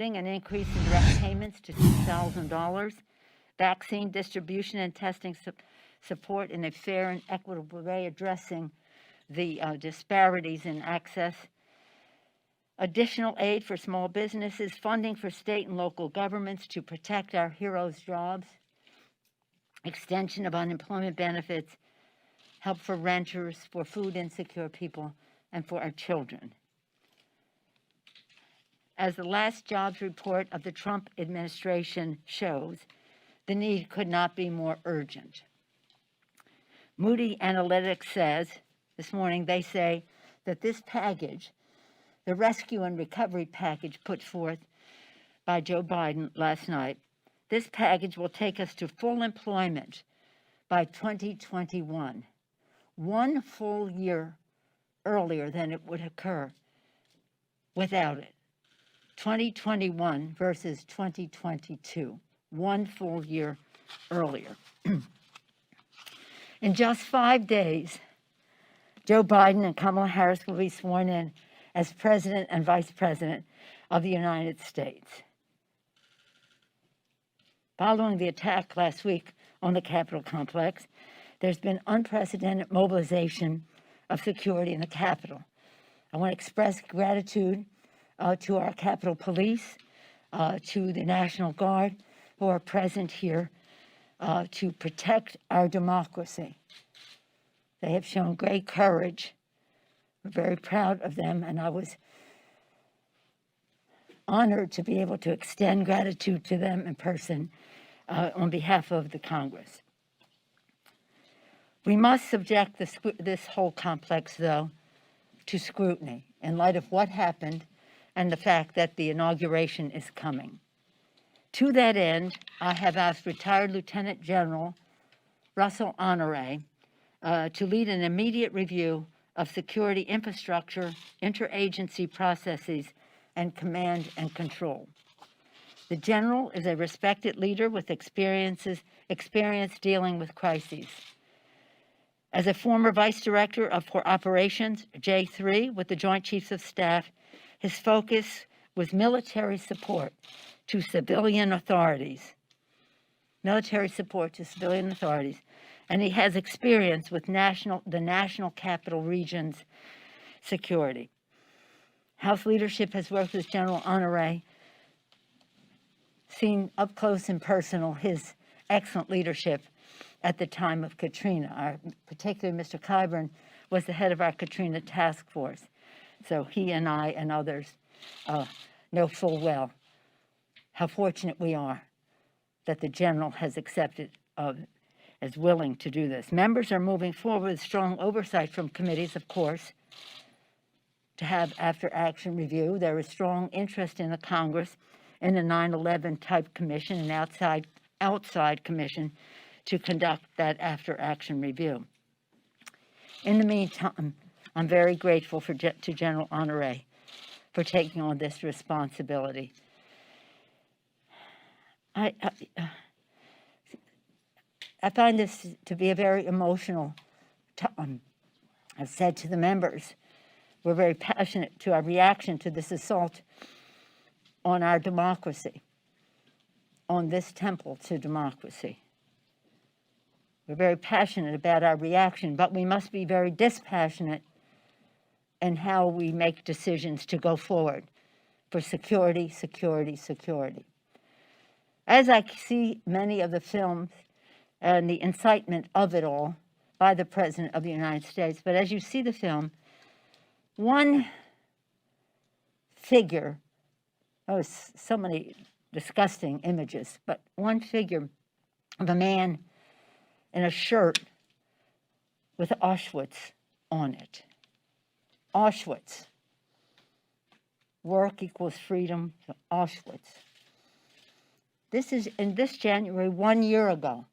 an increase in direct payments to $2,000, vaccine distribution and testing support in a fair and equitable way, addressing the disparities in access, additional aid for small businesses, funding for state and local governments to protect our heroes' jobs, extension of unemployment benefits, help for renters, for food insecure people, and for our children. As the last jobs report of the Trump administration shows, the need could not be more urgent. Moody Analytics says, this morning, they say that this package, the rescue and recovery package put forth by Joe Biden last night, this package will take us to full employment by 2021, 1 full year earlier than it would occur without it. 2021 versus 2022, 1 full year earlier. In just 5 days, Joe Biden and Kamala Harris will be sworn in as President and Vice President of the United States. Following the attack last week on the Capitol complex, there's been unprecedented mobilization of security in the Capitol. I want to express gratitude to our Capitol Police, to the National Guard who are present here to protect our democracy. They have shown great courage. We're very proud of them, and I was honored to be able to extend gratitude to them in person on behalf of the Congress. We must subject this whole complex, though, to scrutiny in light of what happened and the fact that the inauguration is coming. To that end, I have asked retired Lieutenant General Russell Honore to lead an immediate review of security infrastructure, interagency processes, and command and control. The General is a respected leader with experience dealing with crises. As a former Vice Director for Operations, J3, with the Joint Chiefs of Staff, his focus was military support to civilian authorities. And he has experience with the National Capital Region's security. House leadership has worked with General Honore, seen up close and personal his excellent leadership at the time of Katrina. Particularly Mr. Clyburn was the head of our Katrina task force. So he and I and others know full well how fortunate we are that the General has accepted as willing to do this. Members are moving forward with strong oversight from committees, of course, to have after-action review. There is strong interest in the Congress in a 9/11 type commission, an outside commission, to conduct that after-action review. In the meantime, I'm very grateful to General Honore for taking on this responsibility. I find this to be a very emotional time. I've said to the members, we're very passionate to our reaction to this assault on our democracy, on this temple to democracy. We're very passionate about our reaction, but we must be very dispassionate in how we make decisions to go forward for security, security, security. As I see many of the films and the incitement of it all by the President of the United States, but as you see the film, one figure, so many disgusting images, but one figure of a man in a shirt with Auschwitz on it. Auschwitz. Work equals freedom to Auschwitz. This is in this January, 1 year ago.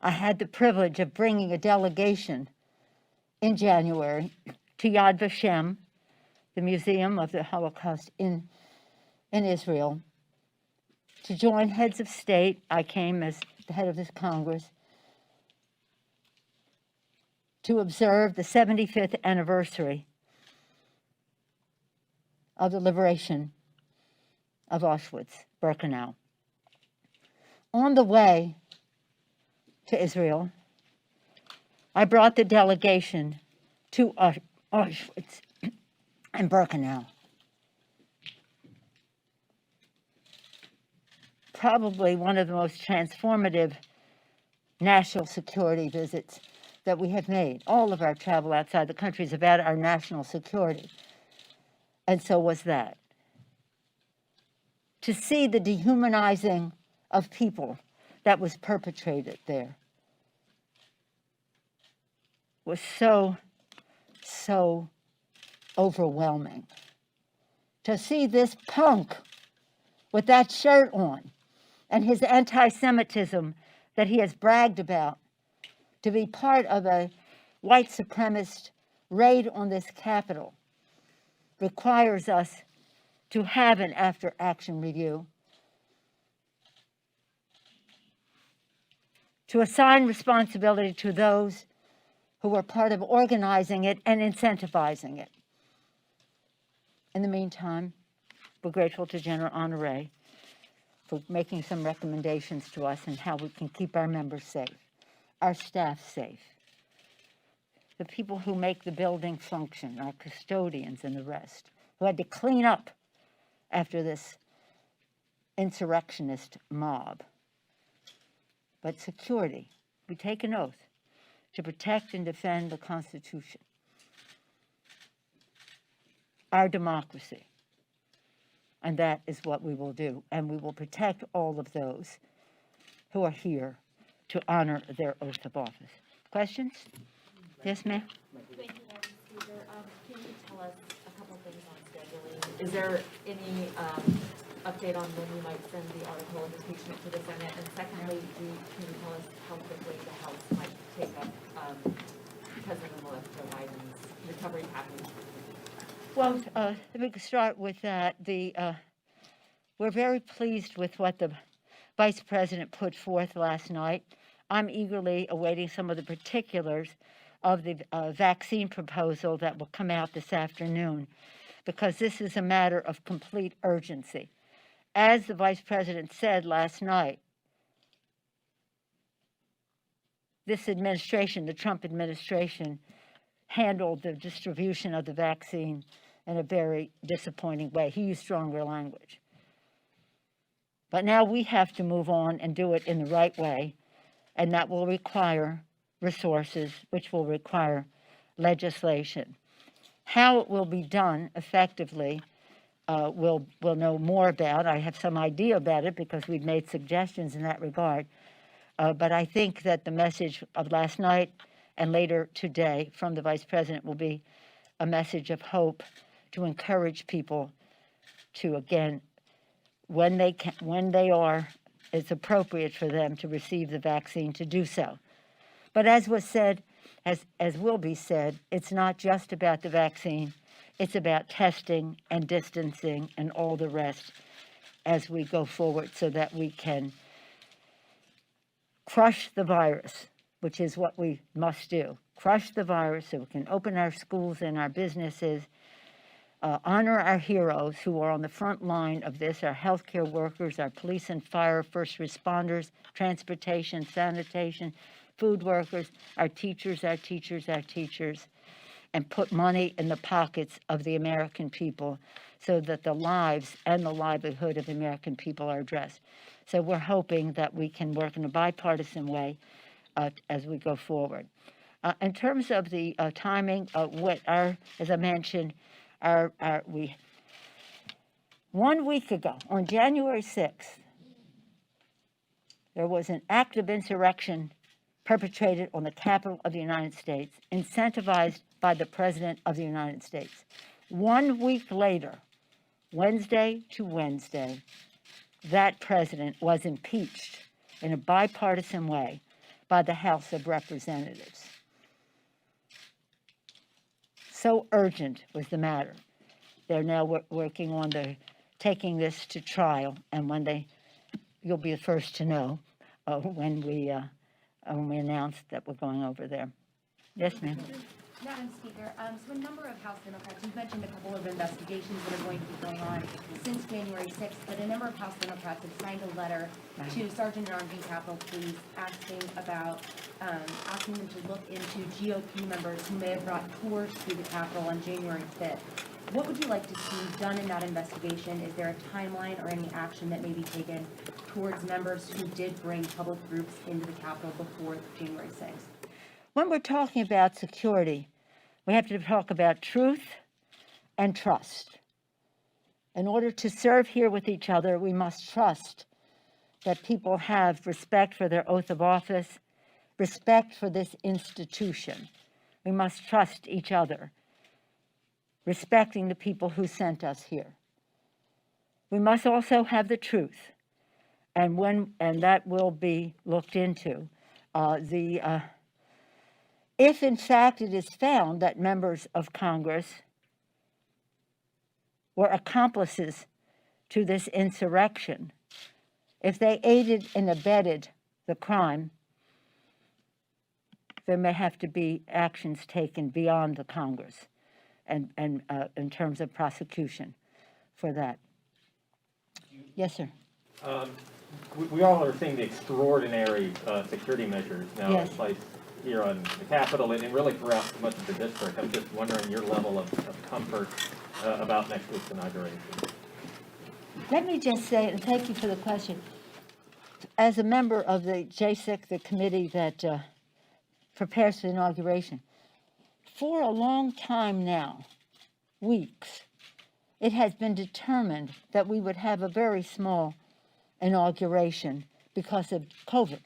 I had the privilege of bringing a delegation in January to Yad Vashem, the Museum of the Holocaust in Israel, to join heads of state. I came as the head of this Congress to observe the 75th anniversary of the liberation of Auschwitz-Birkenau. On the way to Israel, I brought the delegation to Auschwitz and Birkenau. Probably one of the most transformative national security visits that we have made. All of our travel outside the country is about our national security. And so was that. To see the dehumanizing of people that was perpetrated there was so overwhelming. To see this punk with that shirt on and his anti-Semitism that he has bragged about, to be part of a white supremacist raid on this Capitol, requires us to have an after-action review, to assign responsibility to those who were part of organizing it and incentivizing it. In the meantime, we're grateful to General Honore for making some recommendations to us on how we can keep our members safe, our staff safe, the people who make the building function, our custodians and the rest, who had to clean up after this insurrectionist mob. But security, we take an oath to protect and defend the Constitution, our democracy. And that is what we will do. And we will protect all of those who are here to honor their oath of office. Questions? Yes, ma'am? Thank you, Madam Speaker. Can you tell us a couple things on scheduling? Is there any update on when you might send the article of impeachment to the Senate? And secondly, can you tell us how quickly the House might take up President-elect Joe Biden's recovery package? Well, let me start with that. We're very pleased with what the Vice President put forth last night. I'm eagerly awaiting some of the particulars of the vaccine proposal that will come out this afternoon, because this is a matter of complete urgency. As the Vice President said last night, this administration, the Trump administration, handled the distribution of the vaccine in a very disappointing way. He used stronger language. But now we have to move on and do it in the right way, and that will require resources, which will require legislation. How it will be done effectively, we'll know more about. I have some idea about it because we've made suggestions in that regard. But I think that the message of last night and later today from the Vice President will be a message of hope to encourage people to, again, when it's appropriate for them to receive the vaccine, to do so. But as was said, as will be said, it's not just about the vaccine. It's about testing and distancing and all the rest as we go forward so that we can crush the virus, which is what we must do. Crush the virus so we can open our schools and our businesses, honor our heroes who are on the front line of this, our healthcare workers, our police and fire, first responders, transportation, sanitation, food workers, our teachers, and put money in the pockets of the American people so that the lives and the livelihood of the American people are addressed. So we're hoping that we can work in a bipartisan way as we go forward. In terms of the timing, as I mentioned, 1 week ago, on January 6th, there was an act of insurrection perpetrated on the Capitol of the United States, incentivized by the President of the United States. 1 week later, Wednesday to Wednesday, that president was impeached in a bipartisan way by the House of Representatives. So urgent was the matter. They're now working on taking this to trial, and you'll be the first to know when we announce that we're going over there. Yes, ma'am. Madam Speaker, so a number of House Democrats, you've mentioned a couple of investigations that are going to be going on since January 6th, but a number of House Democrats have signed a letter to Sergeant-at-Arms and Capitol Police asking them to look into GOP members who may have brought tours through the Capitol on January 5th. What would you like to see done in that investigation? Is there a timeline or any action that may be taken towards members who did bring public groups into the Capitol before January 6th? When we're talking about security, we have to talk about truth and trust. In order to serve here with each other, we must trust that people have respect for their oath of office, respect for this institution. We must trust each other, respecting the people who sent us here. We must also have the truth, and that will be looked into. If in fact it is found that members of Congress were accomplices to this insurrection, if they aided and abetted the crime, there may have to be actions taken beyond the Congress and in terms of prosecution for that. Yes, sir. We all are seeing the extraordinary security measures now Yes. in place here on the Capitol and really throughout much of the district. I'm just wondering your level of comfort about next week's inauguration. Let me just say, and thank you for the question, as a member of the JSIC, the committee that prepares for the inauguration, for a long time now, weeks, it has been determined that we would have a very small inauguration because of COVID.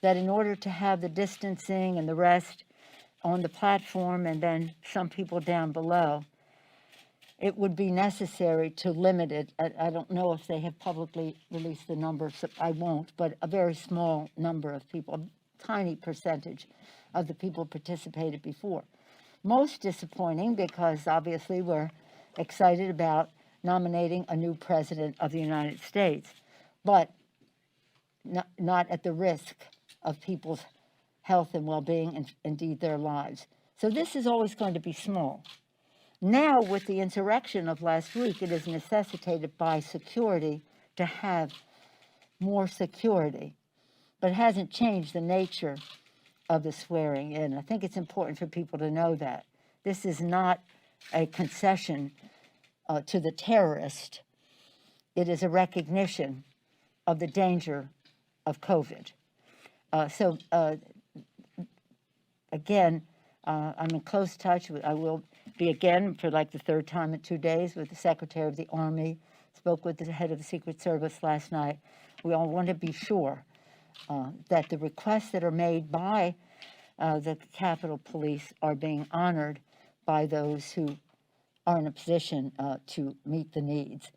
That in order to have the distancing and the rest on the platform and then some people down below, it would be necessary to limit it. I don't know if they have publicly released the numbers, so I won't, but a very small number of people, a tiny percentage of the people participated before. Most disappointing because obviously we're excited about nominating a new president of the United States, but not at the risk of people's health and well-being and indeed their lives. So this is always going to be small. Now with the insurrection of last week, it is necessitated by security to have more security, but it hasn't changed the nature of the swearing in. I think it's important for people to know that. This is not a concession to the terrorist. It is a recognition of the danger of COVID. Again, I'm in close touch with, I will be again for like the third time in 2 days with the Secretary of the Army, spoke with the head of the Secret Service last night. We all want to be sure that the requests that are made by the Capitol Police are being honored by those who are in a position to meet the needs.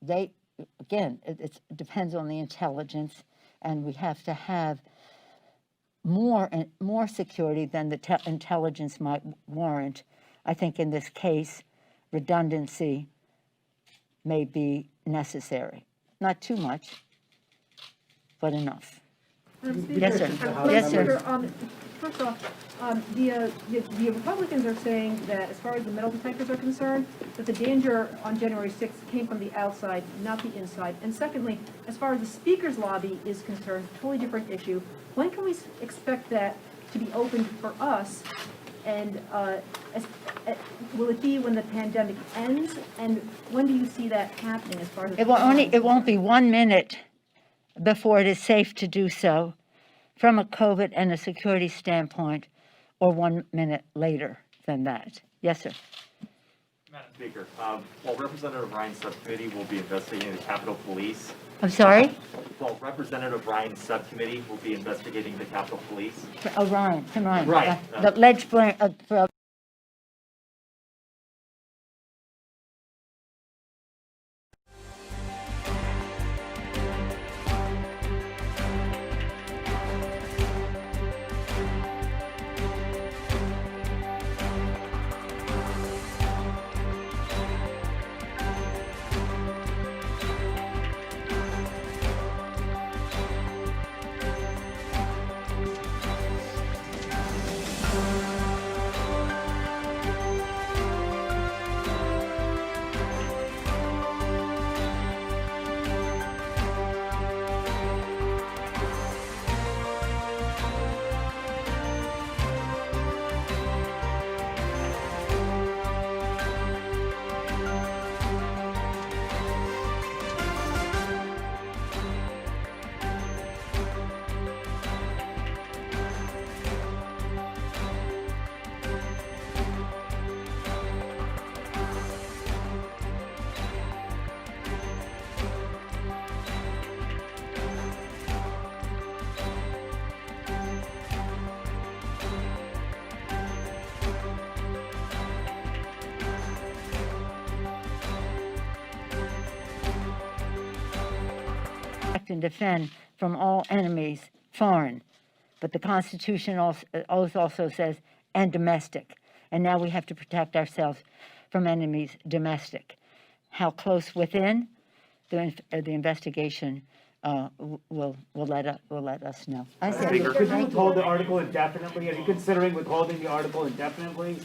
It depends on the intelligence, and we have to have more security than the intelligence might warrant. I think in this case, redundancy may be necessary. Not too much, but enough. Yes, sir. Yes, sir. First off, the Republicans are saying that as far as the metal detectors are concerned, that the danger on January 6th came from the outside, not the inside. And secondly, as far as the Speaker's lobby is concerned, totally different issue. When can we expect that to be opened for us? And will it be when the pandemic ends? And when do you see that happening as far as It won't be 1 minute before it is safe to do so from a COVID and a security standpoint, or 1 minute later than that. Yes, sir. Madam Speaker, while Representative Ryan's subcommittee will be investigating the Capitol Police. I'm sorry? While Representative Ryan's subcommittee will be investigating the Capitol Police. Oh, Ryan, Tim Ryan. Right. The ledge for protect and defend from all enemies, foreign. But the Constitution also says, and domestic. And now we have to protect ourselves from enemies domestic. How close within? The investigation will let us know. I said, Speaker, Could you thank withhold the article indefinitely? Are you considering withholding the article indefinitely?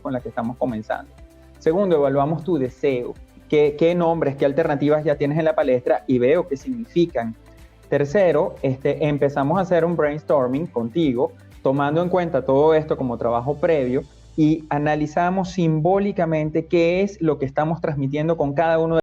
con la que estamos comenzando. Segundo, evaluamos tu deseo, qué nombres, qué alternativas ya tienes en la palestra y veo qué significan. Tercero, empezamos a hacer un brainstorming contigo, tomando en cuenta todo esto como trabajo previo y analizamos simbólicamente qué es lo que estamos transmitiendo con cada uno de